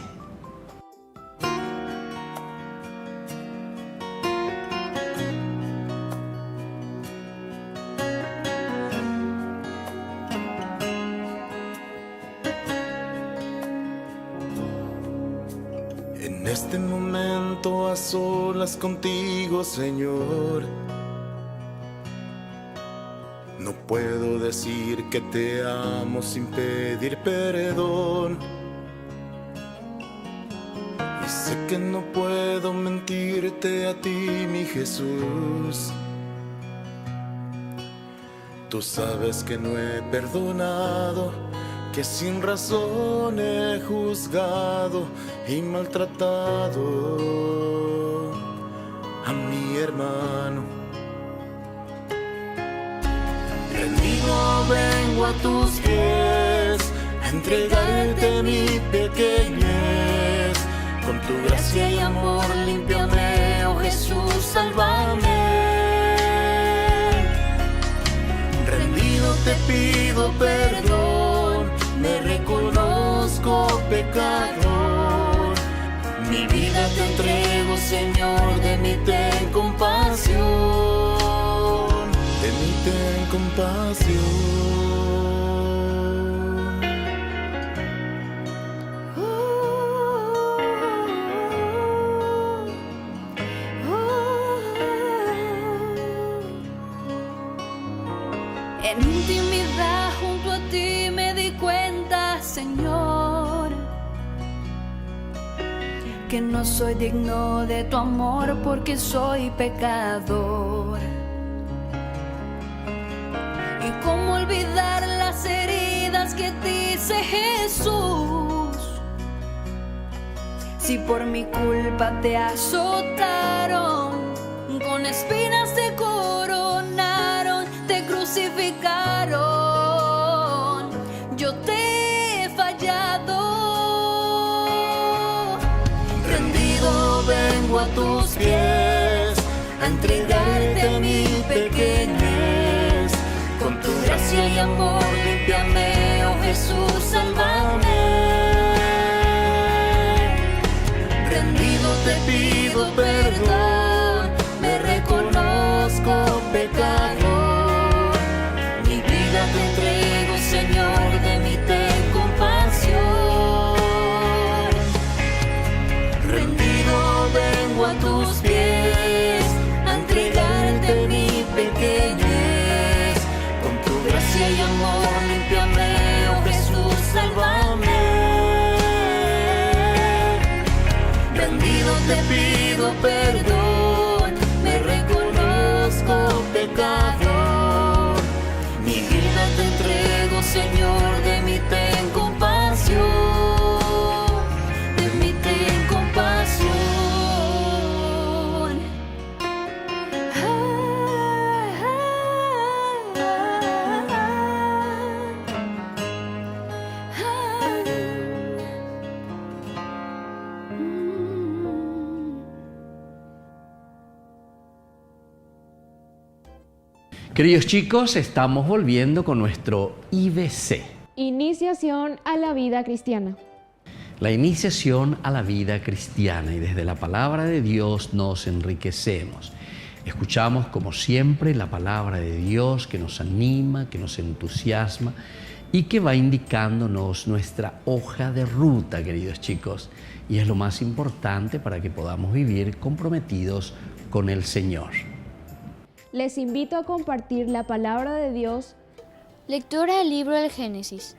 En este momento a solas contigo, Señor, no puedo decir que te amo sin pedir perdón. Y sé que no puedo mentirte a ti, mi Jesús. Tú sabes que no he perdonado, que sin razón he juzgado y maltratado a mi hermano. Rendido vengo a tus pies, a entregarte mi pequeñez. Con tu gracia y amor límpiame, oh Jesús, sálvame. Rendido te pido perdón, me reconozco pecador. Mi vida te entrego, Señor, de mí ten compasión. De mí ten compasión. En intimidad junto a ti me di cuenta, Señor, que no soy digno de tu amor porque soy pecador. Y cómo olvidar las heridas que te hice, Jesús, si por mi culpa te azotaron, con espinas te coronaron, te crucificaron. Yo te he fallado. Rendido vengo a tus pies, a entregarte mi pequeñez. Con tu gracia y amor límpiame, oh Jesús, sálvame. Rendido te pido perdón, me reconozco pecador. Mi vida te entrego, Señor, de mí ten compasión. Rendido vengo a tus pies, a entregarte mi pequeñez. Con tu gracia y amor límpiame, oh Jesús, sálvame. Rendido te pido perdón, me reconozco pecador. Mi vida te entrego, Señor, de mí ten compasión. De mí ten compasión. Queridos chicos, estamos volviendo con nuestro IBC. Iniciación a la vida cristiana. La iniciación a la vida cristiana, y desde la palabra de Dios nos enriquecemos. Escuchamos como siempre la palabra de Dios que nos anima, que nos entusiasma y que va indicándonos nuestra hoja de ruta, queridos chicos, y es lo más importante para que podamos vivir comprometidos con el Señor. Les invito a compartir la palabra de Dios. Lectura del libro del Génesis.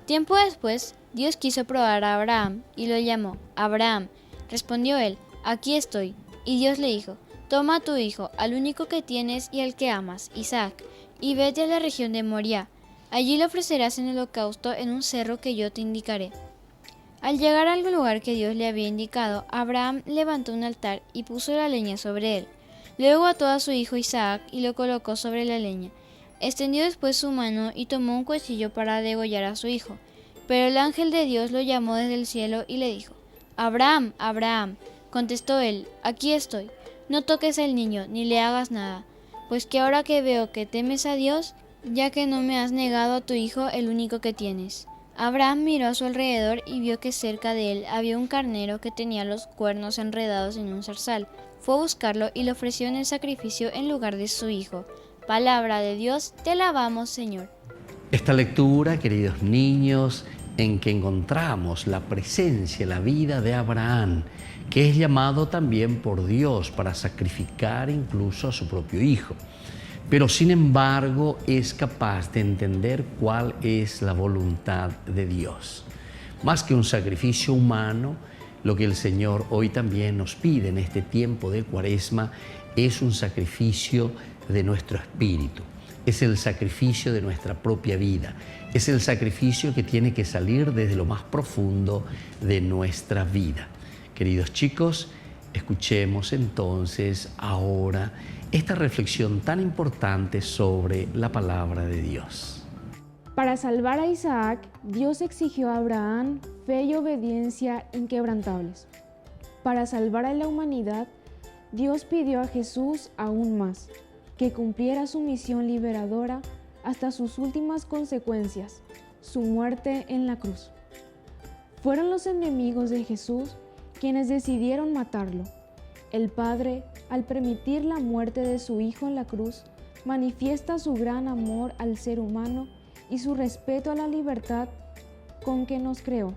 Tiempo después, Dios quiso probar a Abraham y lo llamó. Abraham, respondió él, aquí estoy. Y Dios le dijo, toma a tu hijo, al único que tienes y al que amas, Isaac, y vete a la región de Moriah. Allí lo ofrecerás en holocausto en un cerro que yo te indicaré. Al llegar al lugar que Dios le había indicado, Abraham levantó un altar y puso la leña sobre él. Luego ató a su hijo Isaac y lo colocó sobre la leña. Extendió después su mano y tomó un cuchillo para degollar a su hijo. Pero el ángel de Dios lo llamó desde el cielo y le dijo, Abraham, Abraham. Contestó él, aquí estoy. No toques al niño, ni le hagas nada, pues que ahora que veo que temes a Dios, ya que no me has negado a tu hijo, el único que tienes. Abraham miró a su alrededor y vio que cerca de él había un carnero que tenía los cuernos enredados en un zarzal. Fue a buscarlo y lo ofreció en el sacrificio en lugar de su hijo. Palabra de Dios, te alabamos, Señor. Esta lectura, queridos niños, en que encontramos la presencia, la vida de Abraham, que es llamado también por Dios para sacrificar incluso a su propio hijo. Pero sin embargo es capaz de entender cuál es la voluntad de Dios. Más que un sacrificio humano, lo que el Señor hoy también nos pide en este tiempo de Cuaresma es un sacrificio de nuestro espíritu. Es el sacrificio de nuestra propia vida. Es el sacrificio que tiene que salir desde lo más profundo de nuestra vida. Queridos chicos, escuchemos entonces ahora esta reflexión tan importante sobre la palabra de Dios. Para salvar a Isaac, Dios exigió a Abraham fe y obediencia inquebrantables. Para salvar a la humanidad, Dios pidió a Jesús aún más, que cumpliera su misión liberadora hasta sus últimas consecuencias, su muerte en la cruz. Fueron los enemigos de Jesús quienes decidieron matarlo. El Padre, al permitir la muerte de su Hijo en la cruz, manifiesta su gran amor al ser humano y su respeto a la libertad con que nos creó.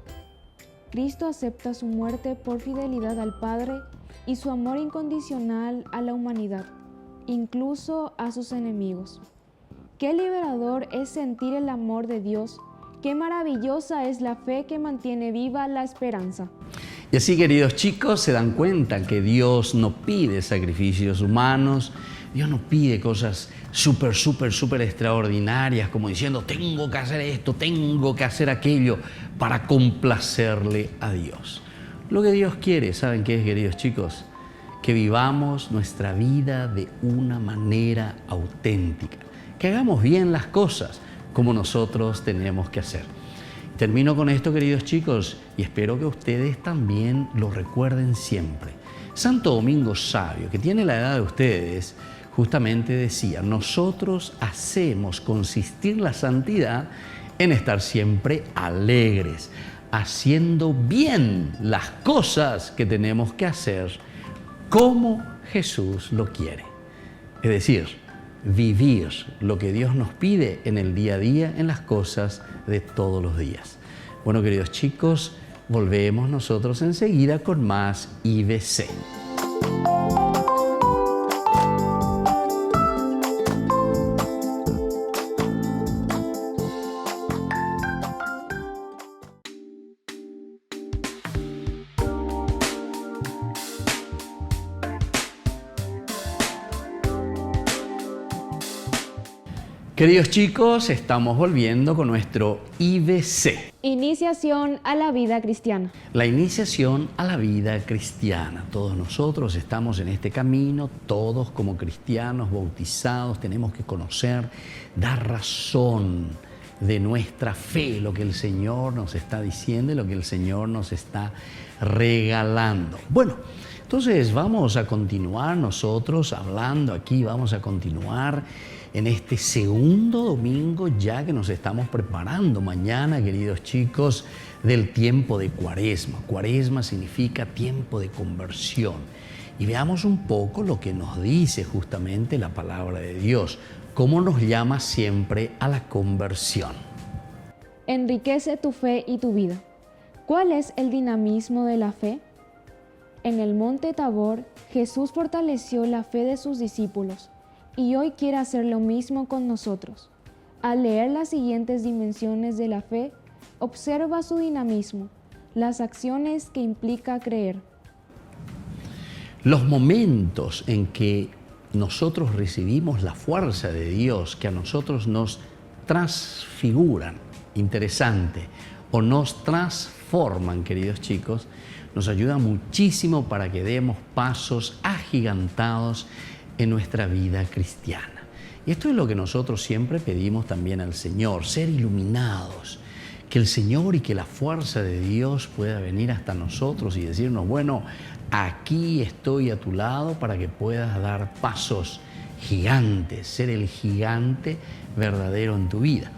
Cristo acepta su muerte por fidelidad al Padre y su amor incondicional a la humanidad, incluso a sus enemigos. Qué liberador es sentir el amor de Dios. Qué maravillosa es la fe que mantiene viva la esperanza. Y así, queridos chicos, se dan cuenta que Dios no pide sacrificios humanos, Dios no pide cosas súper extraordinarias, como diciendo, tengo que hacer esto, tengo que hacer aquello, para complacerle a Dios. Lo que Dios quiere, ¿saben qué es, queridos chicos? Que vivamos nuestra vida de una manera auténtica, que hagamos bien las cosas como nosotros tenemos que hacer. Termino con esto, queridos chicos, y espero que ustedes también lo recuerden siempre. Santo Domingo Sabio, que tiene la edad de ustedes, justamente decía, nosotros hacemos consistir la santidad en estar siempre alegres, haciendo bien las cosas que tenemos que hacer como Jesús lo quiere. Es decir, vivir lo que Dios nos pide en el día a día, en las cosas de todos los días. Bueno, queridos chicos, volvemos nosotros enseguida con más IBC. Queridos chicos, estamos volviendo con nuestro IBC. Iniciación a la vida cristiana. La iniciación a la vida cristiana. Todos nosotros estamos en este camino, todos como cristianos bautizados tenemos que conocer, dar razón de nuestra fe, lo que el Señor nos está diciendo y lo que el Señor nos está regalando. Bueno, entonces vamos a continuar nosotros hablando aquí, vamos a continuar en este segundo domingo ya que nos estamos preparando mañana, queridos chicos, del tiempo de Cuaresma. Cuaresma significa tiempo de conversión. Y veamos un poco lo que nos dice justamente la palabra de Dios, cómo nos llama siempre a la conversión. enriquece tu fe y tu vida. ¿Cuál es el dinamismo de la fe? En el monte Tabor, Jesús fortaleció la fe de sus discípulos y hoy quiere hacer lo mismo con nosotros. Al leer las siguientes dimensiones de la fe, observa su dinamismo, las acciones que implica creer. Los momentos en que nosotros recibimos la fuerza de Dios, que a nosotros nos transfiguran, interesante, o nos transforman, queridos chicos, nos ayuda muchísimo para que demos pasos agigantados en nuestra vida cristiana. Y esto es lo que nosotros siempre pedimos también al Señor, ser iluminados, que el Señor y que la fuerza de Dios pueda venir hasta nosotros y decirnos, bueno, aquí estoy a tu lado para que puedas dar pasos gigantes, ser el gigante verdadero en tu vida.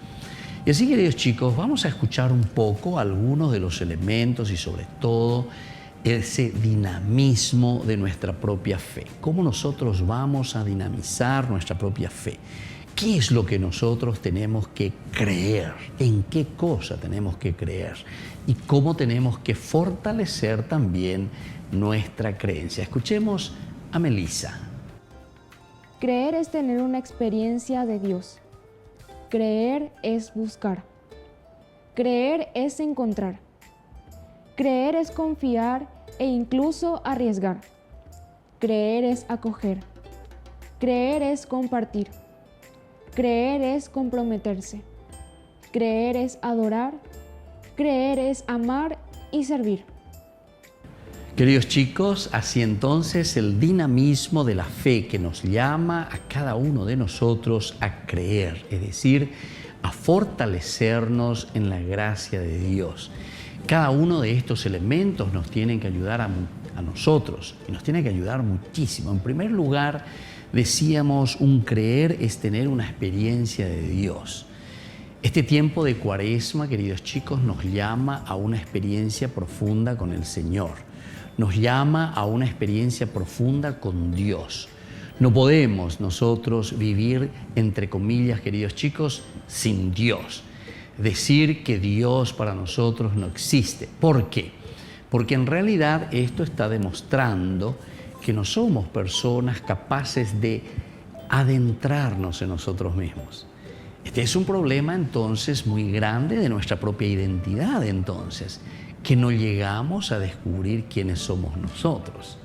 Y así, queridos chicos, vamos a escuchar un poco algunos de los elementos y sobre todo ese dinamismo de nuestra propia fe. ¿Cómo nosotros vamos a dinamizar nuestra propia fe? ¿Qué es lo que nosotros tenemos que creer? ¿En qué cosa tenemos que creer? ¿Y cómo tenemos que fortalecer también nuestra creencia? Escuchemos a Melissa. Creer es tener una experiencia de Dios. Creer es buscar. Creer es encontrar. Creer es confiar e incluso arriesgar. Creer es acoger. Creer es compartir. Creer es comprometerse. Creer es adorar. Creer es amar y servir. Queridos chicos, así entonces el dinamismo de la fe que nos llama a cada uno de nosotros a creer, es decir, a fortalecernos en la gracia de Dios. Cada uno de estos elementos nos tienen que ayudar a nosotros y nos tiene que ayudar muchísimo. En primer lugar, decíamos, un creer es tener una experiencia de Dios. Este tiempo de Cuaresma, queridos chicos, nos llama a una experiencia profunda con el Señor. Nos llama a una experiencia profunda con Dios. No podemos nosotros vivir, entre comillas, queridos chicos, sin Dios. Decir que Dios para nosotros no existe. ¿Por qué? Porque en realidad esto está demostrando que no somos personas capaces de adentrarnos en nosotros mismos. Este es un problema entonces muy grande de nuestra propia identidad entonces, que no llegamos a descubrir quiénes somos nosotros.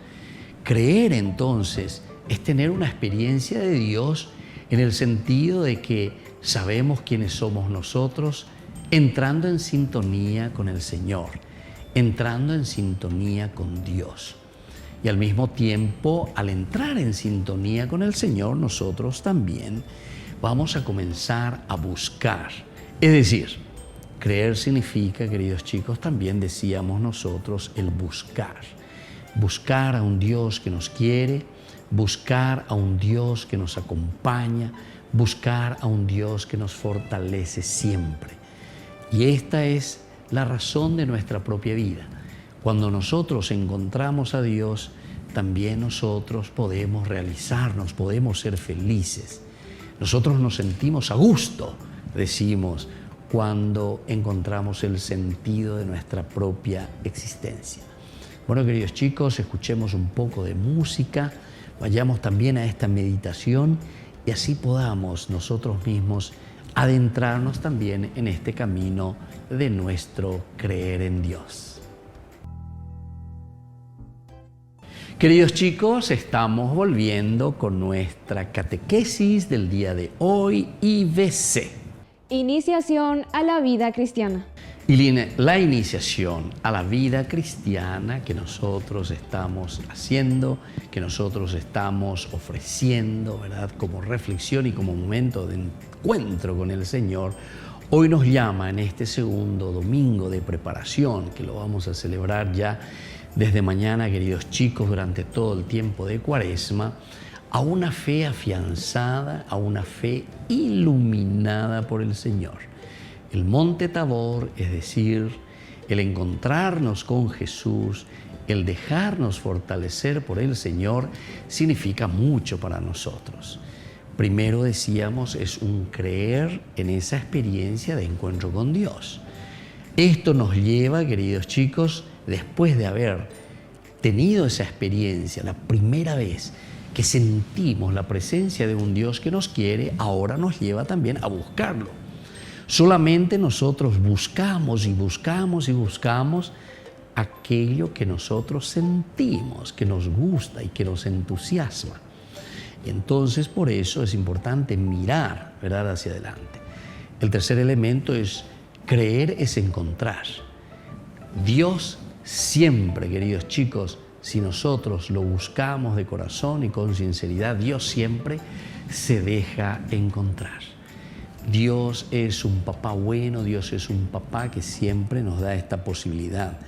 Creer entonces es tener una experiencia de Dios en el sentido de que sabemos quiénes somos nosotros, entrando en sintonía con el Señor, entrando en sintonía con Dios. Y al mismo tiempo, al entrar en sintonía con el Señor, nosotros también vamos a comenzar a buscar. Es decir, creer significa, queridos chicos, también decíamos nosotros, el buscar. Buscar a un Dios que nos quiere, buscar a un Dios que nos acompaña, buscar a un Dios que nos fortalece siempre. Y esta es la razón de nuestra propia vida. Cuando nosotros encontramos a Dios, también nosotros podemos realizarnos, podemos ser felices. Nosotros nos sentimos a gusto, decimos, cuando encontramos el sentido de nuestra propia existencia. Bueno, queridos chicos, escuchemos un poco de música, vayamos también a esta meditación y así podamos nosotros mismos adentrarnos también en este camino de nuestro creer en Dios. Queridos chicos, estamos volviendo con nuestra catequesis del día de hoy, IBC. Iniciación a la vida cristiana. Y la iniciación a la vida cristiana que nosotros estamos haciendo, que nosotros estamos ofreciendo, ¿verdad? Como reflexión y como momento de encuentro con el Señor, hoy nos llama en este segundo domingo de preparación, que lo vamos a celebrar ya desde mañana, queridos chicos, durante todo el tiempo de Cuaresma, a una fe afianzada, a una fe iluminada por el Señor. El monte Tabor, es decir, el encontrarnos con Jesús, el dejarnos fortalecer por el Señor, significa mucho para nosotros. Primero decíamos, es un creer en esa experiencia de encuentro con Dios. Esto nos lleva, queridos chicos, después de haber tenido esa experiencia, la primera vez que sentimos la presencia de un Dios que nos quiere, ahora nos lleva también a buscarlo. Solamente nosotros buscamos y buscamos y buscamos aquello que nosotros sentimos, que nos gusta y que nos entusiasma. Y entonces por eso es importante mirar, ¿verdad?, hacia adelante. El tercer elemento es creer, es encontrar. Dios siempre, queridos chicos, si nosotros lo buscamos de corazón y con sinceridad, Dios siempre se deja encontrar. Dios es un papá bueno, Dios es un papá que siempre nos da esta posibilidad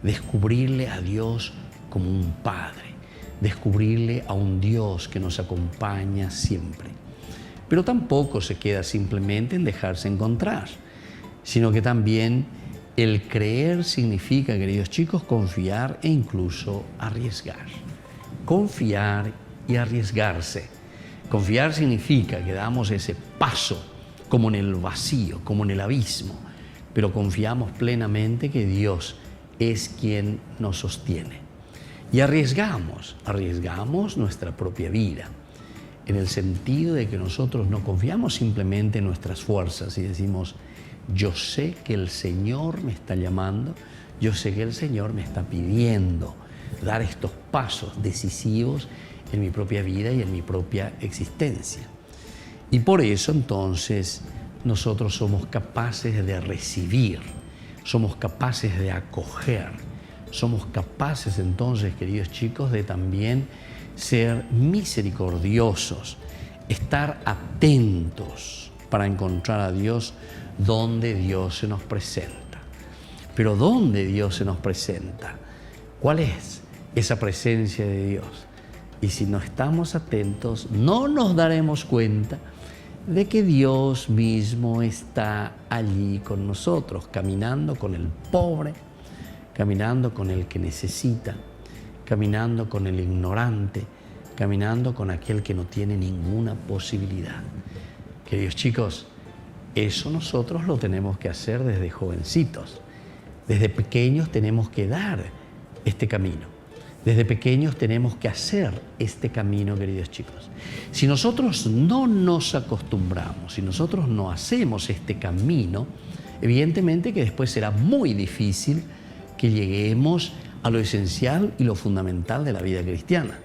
de descubrirle a Dios como un padre, descubrirle a un Dios que nos acompaña siempre. Pero tampoco se queda simplemente en dejarse encontrar, sino que también el creer significa, queridos chicos, confiar e incluso arriesgar. Confiar y arriesgarse. Confiar significa que damos ese paso como en el vacío, como en el abismo, pero confiamos plenamente que Dios es quien nos sostiene. Y arriesgamos nuestra propia vida, en el sentido de que nosotros no confiamos simplemente en nuestras fuerzas y decimos, yo sé que el Señor me está llamando, yo sé que el Señor me está pidiendo dar estos pasos decisivos en mi propia vida y en mi propia existencia. Y por eso entonces nosotros somos capaces de recibir, somos capaces de acoger, somos capaces entonces, queridos chicos, de también ser misericordiosos, estar atentos para encontrar a Dios donde Dios se nos presenta. Pero ¿dónde Dios se nos presenta? ¿Cuál es esa presencia de Dios? Y si no estamos atentos, no nos daremos cuenta de que Dios mismo está allí con nosotros, caminando con el pobre, caminando con el que necesita, caminando con el ignorante, caminando con aquel que no tiene ninguna posibilidad. Queridos chicos, eso nosotros lo tenemos que hacer desde jovencitos. Desde pequeños tenemos que dar este camino. Desde pequeños tenemos que hacer este camino, queridos chicos. Si nosotros no nos acostumbramos, si nosotros no hacemos este camino, evidentemente que después será muy difícil que lleguemos a lo esencial y lo fundamental de la vida cristiana.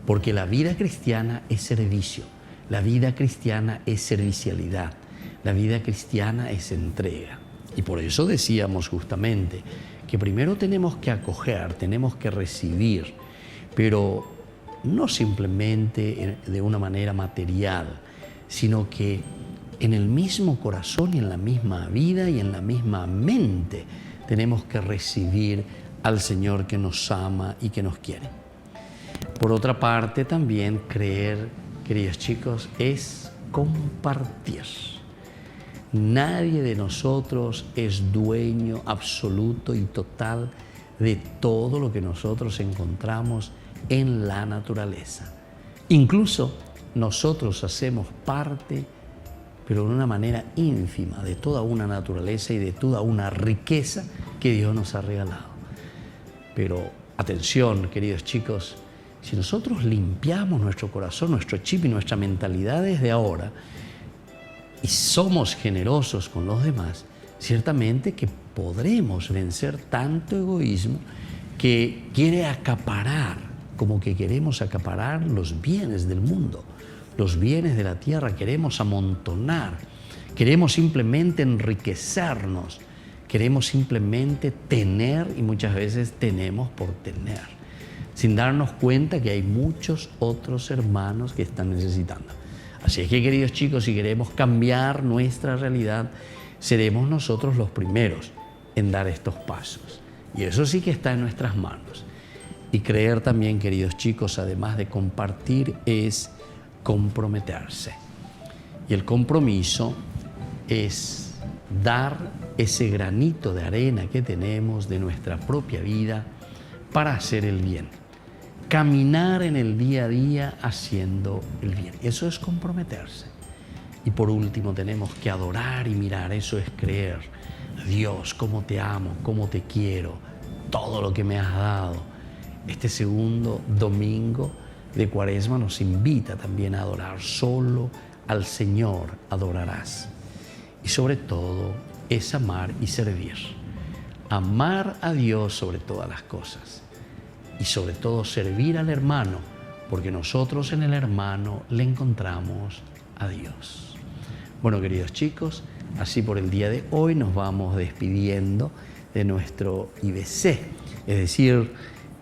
Porque la vida cristiana es servicio, la vida cristiana es servicialidad, la vida cristiana es entrega. Y por eso decíamos justamente que primero tenemos que acoger, tenemos que recibir, pero no simplemente de una manera material, sino que en el mismo corazón y en la misma vida y en la misma mente tenemos que recibir al Señor que nos ama y que nos quiere. Por otra parte, también creer, queridos chicos, es compartir. Nadie de nosotros es dueño absoluto y total de todo lo que nosotros encontramos en la naturaleza. Incluso nosotros hacemos parte, pero de una manera ínfima, de toda una naturaleza y de toda una riqueza que Dios nos ha regalado. Pero atención, queridos chicos, si nosotros limpiamos nuestro corazón, nuestro chip y nuestra mentalidad desde ahora, y somos generosos con los demás, ciertamente que podremos vencer tanto egoísmo que quiere acaparar, como que queremos acaparar los bienes del mundo, los bienes de la tierra, queremos amontonar, queremos simplemente enriquecernos, queremos simplemente tener y muchas veces tenemos por tener, sin darnos cuenta que hay muchos otros hermanos que están necesitando. Así es que, queridos chicos, si queremos cambiar nuestra realidad, seremos nosotros los primeros en dar estos pasos. Y eso sí que está en nuestras manos. Y creer también, queridos chicos, además de compartir, es comprometerse. Y el compromiso es dar ese granito de arena que tenemos de nuestra propia vida para hacer el bien. caminar en el día a día haciendo el bien. Eso es comprometerse. Y por último tenemos que adorar y mirar, eso es creer. Dios, cómo te amo, cómo te quiero, todo lo que me has dado. Este segundo domingo de Cuaresma nos invita también a adorar. Solo al Señor adorarás. Y sobre todo es amar y servir. Amar a Dios sobre todas las cosas. Y sobre todo servir al hermano, porque nosotros en el hermano le encontramos a Dios. Bueno, queridos chicos, así por el día de hoy nos vamos despidiendo de nuestro IBC, es decir,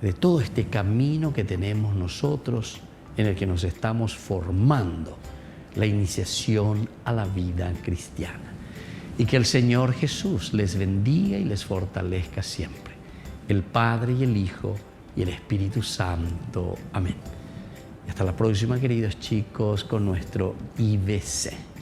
de todo este camino que tenemos nosotros en el que nos estamos formando, la iniciación a la vida cristiana. Y que el Señor Jesús les bendiga y les fortalezca siempre, el Padre y el Hijo y el Espíritu Santo. Amén. Y hasta la próxima, queridos chicos, con nuestro IBC.